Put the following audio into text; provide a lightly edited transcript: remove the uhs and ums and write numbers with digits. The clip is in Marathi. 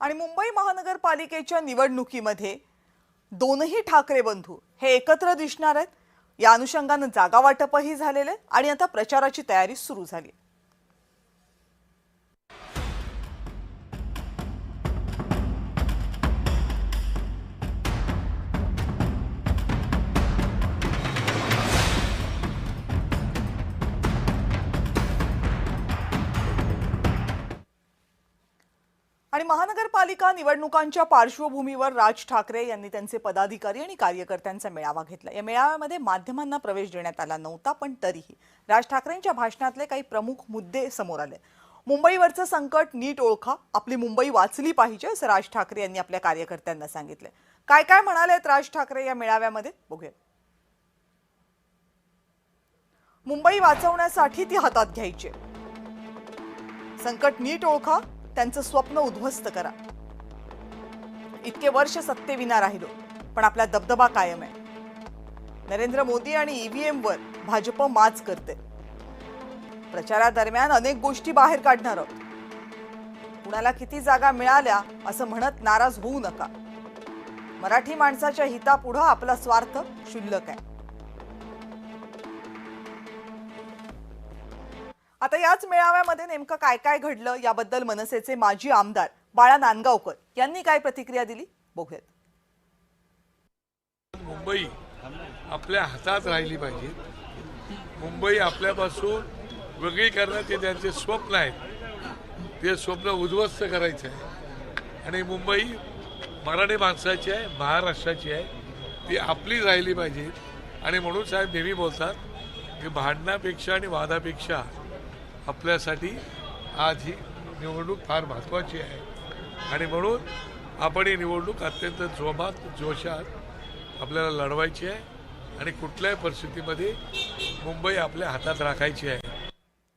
आणि मुंबई महानगरपालिकेच्या निवडणुकीमध्ये दोनही ठाकरे बंधू हे एकत्र दिसणार आहेत। या अनुषंगाने जागा वाटपही झालेले आणि आता प्रचाराची तयारी सुरू झाली। आणि महानगरपालिका निवडणुकांच्या पार्श्वभूमीवर राज ठाकरे यांनी त्यांचे पदाधिकारी आणि कार्यकर्त्यांचा मेळावा घेतला। या मेळाव्यामध्ये माध्यमांना प्रवेश देण्यात आला नव्हता, पण तरीही राज ठाकरेंच्या भाषणातले काही प्रमुख मुद्दे समोर आले। मुंबईवरचं संकट नीट ओळखा, आपली मुंबई वाचली पाहिजे असं राज ठाकरे यांनी आपल्या कार्यकर्त्यांना सांगितले। काय काय म्हणालेत राज ठाकरे या मेळाव्यामध्ये बघूया। मुंबई वाचवण्यासाठी ती हातात घ्यायची, संकट नीट ओळखा, त्यांचं स्वप्न उद्ध्वस्त करा। इतके वर्ष सत्तेविना राहिलो, पण आपला दबदबा कायम आहे। नरेंद्र मोदी आणि ईव्हीएम वर भाजप माच करते। प्रचारादरम्यान अनेक गोष्टी बाहेर काढणार आहोत। कुणाला किती जागा मिळाल्या असं म्हणत नाराज होऊ नका। मराठी माणसाच्या हितापुढे आपला स्वार्थ क्षुल्लक आहे। आता याच मेळाव्यामध्ये नेमकं काय काय घडलं याबद्दल मनसेचे माजी आमदार बाळा नांदगावकर यांनी काय प्रतिक्रिया दिली बघूयात। मुंबई आपल्या हातात राहिली पाहिजे। मुंबई आपल्यापासून वेगळी करण्याचे त्यांचे स्वप्न आहेत, ते स्वप्न उद्ध्वस्त करायचं आहे। आणि मुंबई मराठी माणसाची आहे, महाराष्ट्राची आहे, ती आपली राहिली पाहिजे। आणि म्हणून साहेब नेहमी बोलतात की भांडणापेक्षा आणि वादापेक्षा आपल्यासाठी आज ही निवडणूक फार महत्त्वाची आहे। आणि म्हणून आपण ही निवडणूक अत्यंत जोमात जोशात आपल्याला लढवायची आहे आणि कुठल्याही परिस्थितीमध्ये मुंबई आपल्या हातात राखायची आहे।